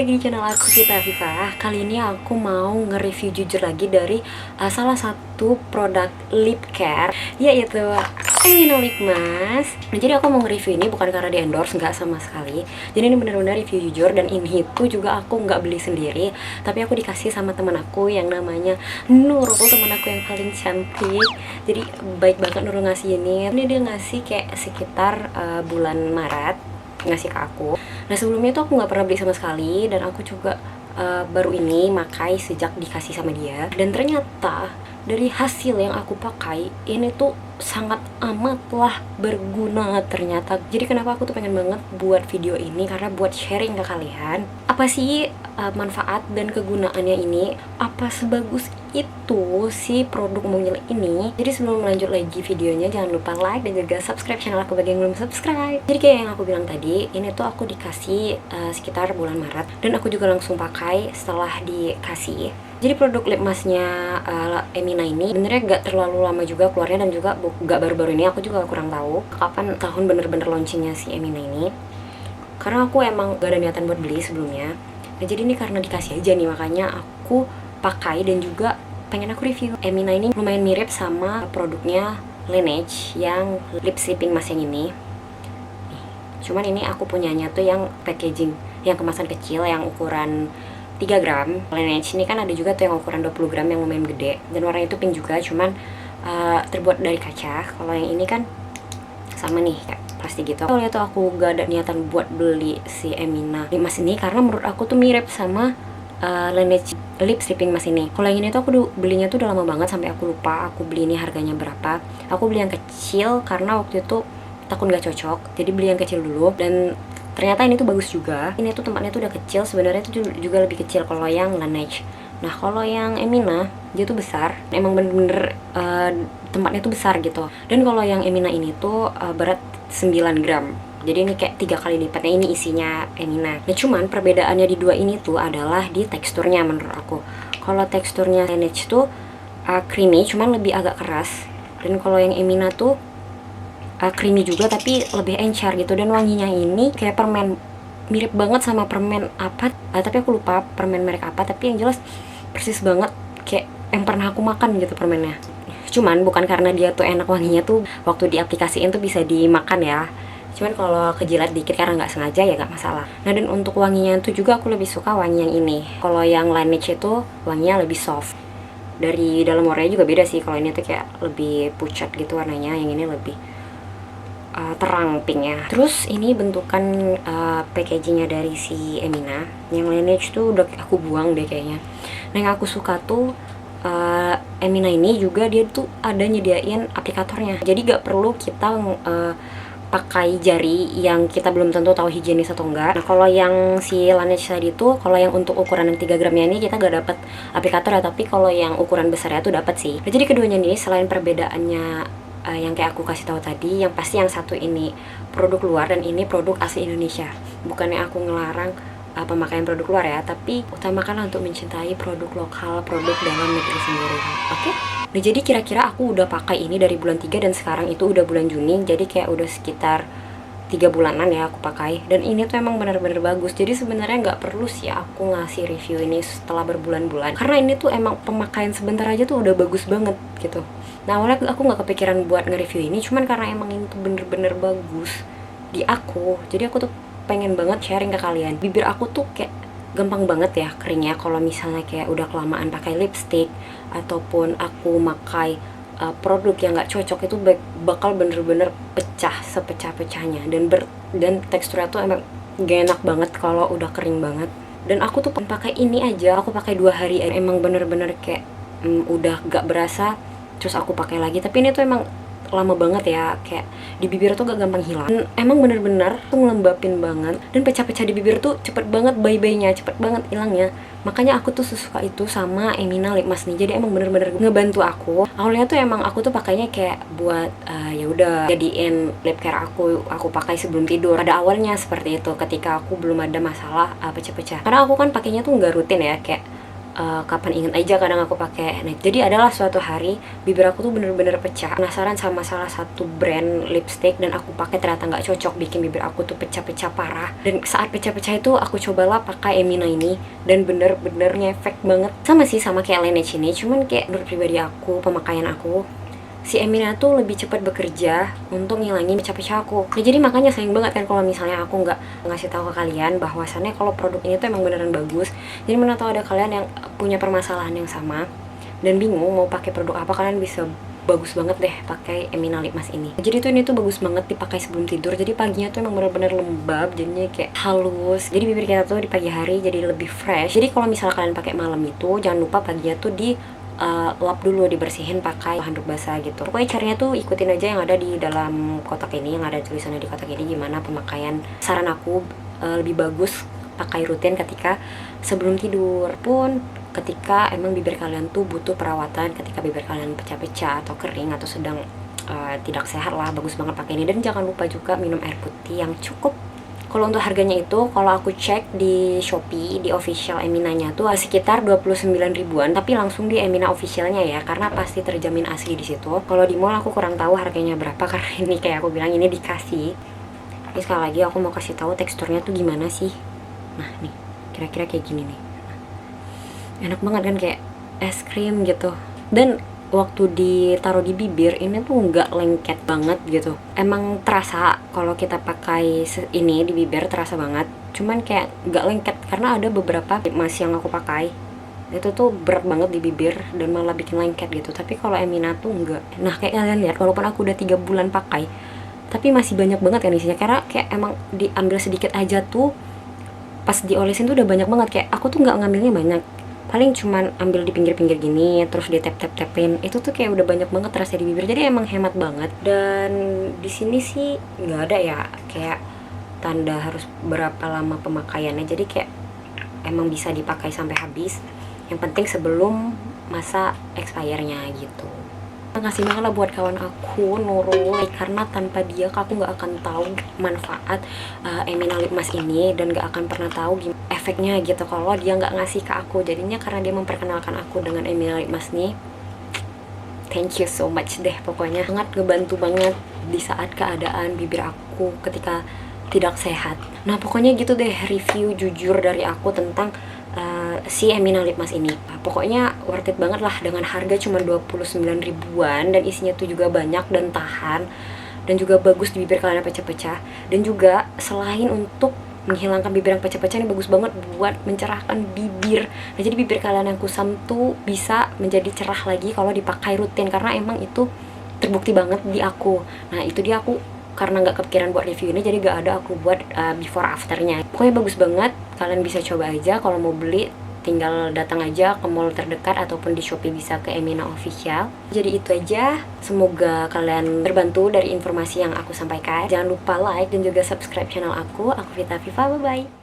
lagi di channel aku, Sita Afifah. Kali ini aku mau nge-review jujur lagi dari salah satu produk lip care, yaitu Emina Lip Mask. Nah, jadi aku mau nge-review ini bukan karena di endorse, nggak sama sekali. Jadi ini benar-benar review jujur, dan ini tuh juga aku nggak beli sendiri, tapi aku dikasih sama teman aku yang namanya Nurul, teman aku yang paling cantik. Jadi baik banget Nurul ngasih ini. Ini dia ngasih kayak sekitar bulan Maret, ngasih ke aku. Nah, sebelumnya tuh aku nggak pernah beli sama sekali, dan aku juga baru ini makai sejak dikasih sama dia. Dan ternyata dari hasil yang aku pakai ini tuh sangat amatlah berguna ternyata. Jadi kenapa aku tuh pengen banget buat video ini, karena buat sharing ke kalian apa sih manfaat dan kegunaannya ini, apa sebagus itu si produk mungil ini. Jadi sebelum lanjut lagi videonya, jangan lupa like dan juga subscribe channel aku bagi yang belum subscribe. Jadi kayak yang aku bilang tadi, ini tuh aku dikasih sekitar bulan Maret, dan aku juga langsung pakai setelah dikasih. Jadi produk lip masknya Emina ini sebenarnya gak terlalu lama juga keluarnya, dan juga gak baru-baru ini. Aku juga kurang tahu kapan tahun bener-bener launchingnya si Emina ini, karena aku emang gak ada niatan buat beli sebelumnya. Nah, jadi ini karena dikasih aja nih, makanya aku pakai dan juga pengen aku review. Emina ini lumayan mirip sama produknya Laneige yang lip sleeping mask yang ini. Cuman ini aku punyanya tuh yang packaging, yang kemasan kecil, yang ukuran 3 gram. Laneige ini kan ada juga tuh yang ukuran 20 gram yang lumayan gede, dan warnanya itu pink juga, cuman terbuat dari kaca. Kalau yang ini kan sama nih, kayak plastik gitu. Kalau tuh aku gak ada niatan buat beli si Emina lip mask ini, karena menurut aku tuh mirip sama Laneige lip sleeping mask ini. Kalau yang ini tuh aku belinya tuh udah lama banget, sampai aku lupa aku beli ini harganya berapa. Aku beli yang kecil karena waktu itu takut gak cocok, jadi beli yang kecil dulu. Dan ternyata ini tuh bagus juga. Ini tuh tempatnya tuh udah kecil, sebenarnya itu juga lebih kecil kalau yang Laneige. Nah, kalau yang Emina dia tuh besar, emang bener-bener tempatnya tuh besar gitu. Dan kalau yang Emina ini tuh berat 9 gram. Jadi ini kayak 3 kali lipatnya ini isinya Emina. Nah, cuman perbedaannya di dua ini tuh adalah di teksturnya menurut aku. Kalau teksturnya Laneige tuh creamy, cuman lebih agak keras. Dan kalau yang Emina tuh creamy juga tapi lebih encer gitu. Dan wanginya ini kayak permen, mirip banget sama permen apa, tapi aku lupa permen merek apa, tapi yang jelas persis banget kayak yang pernah aku makan gitu permennya. Cuman bukan karena dia tuh enak wanginya tuh waktu diaplikasiin tuh bisa dimakan ya, cuman kalau kejilat dikit karena nggak sengaja ya nggak masalah. Nah, dan untuk wanginya itu juga aku lebih suka wangi yang ini. Kalau yang Laneige itu wanginya lebih soft, dari dalam warnanya juga beda sih. Kalau ini tuh kayak lebih pucat gitu warnanya, yang ini lebih terang pinknya. Terus ini bentukan packagingnya dari si Emina. Yang Laneige tuh udah aku buang deh kayaknya. Nah, yang aku suka tuh Emina ini juga dia tuh ada nyediain aplikatornya, jadi gak perlu kita pakai jari yang kita belum tentu tahu higienis atau enggak. Nah, kalau yang si Laneige tadi tuh, kalau yang untuk ukuran yang 3 gramnya ini kita gak dapat aplikator ya, tapi kalau yang ukuran besarnya tuh dapat sih. Nah, jadi keduanya nih selain perbedaannya yang kayak aku kasih tahu tadi, yang pasti yang satu ini produk luar dan ini produk asli Indonesia. Bukannya aku ngelarang pemakaian produk luar ya, tapi utamakanlah untuk mencintai produk lokal, produk dalam negeri sendiri. Oke? Nah, jadi kira-kira aku udah pakai ini dari bulan 3 dan sekarang itu udah bulan Juni, jadi kayak udah sekitar 3 bulanan ya aku pakai. Dan ini tuh emang bener-bener bagus. Jadi sebenarnya nggak perlu sih aku ngasih review ini setelah berbulan-bulan, karena ini tuh emang pemakaian sebentar aja tuh udah bagus banget gitu. Nah, awalnya aku nggak kepikiran buat nge-review ini, cuman karena emang ini tuh bener-bener bagus di aku, jadi aku tuh pengen banget sharing ke kalian. Bibir aku tuh kayak gampang banget ya keringnya kalau misalnya kayak udah kelamaan pakai lipstick, ataupun aku pakai produk yang nggak cocok, itu bakal bener-bener pecah sepecah-pecahnya. Dan teksturnya tuh emang gak enak banget kalau udah kering banget. Dan aku tuh pakai ini aja, aku pakai 2 hari emang bener-bener kayak udah gak berasa, terus aku pakai lagi. Tapi ini tuh emang lama banget ya, kayak di bibir tuh gak gampang hilang. Dan emang bener-bener tuh ngelembapin banget, dan pecah-pecah di bibir tuh cepet banget bye-bye-nya, cepet banget hilangnya. Makanya aku tuh sesuka itu sama Emina Lip Mask nih. Jadi emang bener-bener ngebantu aku. Awalnya tuh emang aku tuh pakainya kayak buat ya udah jadiin lip care aku pakai sebelum tidur. Pada awalnya seperti itu, ketika aku belum ada masalah pecah-pecah. Karena aku kan pakainya tuh nggak rutin ya, kayak kapan inget aja kadang aku pakai. Nah, jadi adalah suatu hari bibir aku tuh bener-bener pecah. Penasaran sama salah satu brand lipstick dan aku pakai, ternyata nggak cocok, bikin bibir aku tuh pecah-pecah parah. Dan saat pecah-pecah itu aku cobalah pakai Emina ini dan bener-bener ngefek banget. Sama sih sama kayak Laneige ini, cuman kayak menurut pribadi aku, pemakaian aku, si Emina tuh lebih cepat bekerja untuk ngilangin pecah-pecah aku. Nah, jadi makanya sayang banget kan kalau misalnya aku nggak ngasih tahu ke kalian bahwasannya kalau produk ini tuh emang beneran bagus. Jadi mana tahu ada kalian yang punya permasalahan yang sama dan bingung mau pakai produk apa, kalian bisa bagus banget deh pakai Emina Lip Mask ini. Jadi tuh ini tuh bagus banget dipakai sebelum tidur. Jadi paginya tuh emang bener-bener lembab, jadinya kayak halus. Jadi bibir kita tuh di pagi hari jadi lebih fresh. Jadi kalau misalnya kalian pakai malam itu, jangan lupa paginya tuh di lap dulu, dibersihin pakai handuk basah gitu. Pokoknya caranya tuh ikutin aja yang ada di dalam kotak ini, yang ada tulisannya di kotak ini gimana pemakaian. Saran aku lebih bagus pakai rutin ketika sebelum tidur, pun ketika emang bibir kalian tuh butuh perawatan, ketika bibir kalian pecah-pecah atau kering atau sedang tidak sehat lah, bagus banget pakai ini. Dan jangan lupa juga minum air putih yang cukup. Kalau untuk harganya itu, kalau aku cek di Shopee, di official Eminanya tuh sekitar 29 ribuan, tapi langsung di Emina officialnya ya, karena pasti terjamin asli di situ. Kalau di mall aku kurang tahu harganya berapa, karena ini kayak aku bilang ini dikasih. Ini sekali lagi aku mau kasih tahu teksturnya tuh gimana sih. Nah nih, kira-kira kayak gini nih. Enak banget kan, kayak es krim gitu. Dan waktu ditaruh di bibir ini tuh nggak lengket banget gitu. Emang terasa kalau kita pakai ini di bibir, terasa banget, cuman kayak nggak lengket karena ada beberapa lip mask yang aku pakai itu tuh berat banget di bibir dan malah bikin lengket gitu. Tapi kalau Emina tuh enggak. Nah kayak kalian lihat, walaupun aku udah 3 bulan pakai tapi masih banyak banget kan isinya, karena kayak emang diambil sedikit aja tuh pas diolesin tuh udah banyak banget. Kayak aku tuh nggak ngambilnya banyak, paling cuman ambil di pinggir-pinggir gini terus di tap-tap-tapin, itu tuh kayak udah banyak banget terasa di bibir. Jadi emang hemat banget. Dan di sini sih nggak ada ya kayak tanda harus berapa lama pemakaiannya, jadi kayak emang bisa dipakai sampai habis, yang penting sebelum masa expire-nya gitu. Makasih banget lah buat kawan aku Nurul, karena tanpa dia aku nggak akan tahu manfaat Emina Lip Mask ini, dan nggak akan pernah tahu gimana efeknya gitu kalau dia nggak ngasih ke aku. Jadinya karena dia memperkenalkan aku dengan Emina Lip Mask nih, thank you so much deh. Pokoknya sangat ngebantu banget di saat keadaan bibir aku ketika tidak sehat. Nah pokoknya gitu deh review jujur dari aku tentang si Emina Lip Mask ini. Pokoknya worth it banget lah, dengan harga cuma 29 ribuan dan isinya tuh juga banyak dan tahan, dan juga bagus di bibir kalian yang pecah-pecah. Dan juga selain untuk menghilangkan bibir yang pecah-pecah, ini bagus banget buat mencerahkan bibir. Nah jadi bibir kalian yang kusam tuh bisa menjadi cerah lagi kalau dipakai rutin, karena emang itu terbukti banget di aku. Nah itu dia, aku karena nggak kepikiran buat review ini, jadi nggak ada aku buat before afternya. Pokoknya bagus banget, kalian bisa coba aja. Kalau mau beli tinggal datang aja ke mall terdekat ataupun di Shopee bisa ke Emina Official. Jadi itu aja, semoga kalian terbantu dari informasi yang aku sampaikan. Jangan lupa like dan juga subscribe channel aku Vita Viva, bye bye.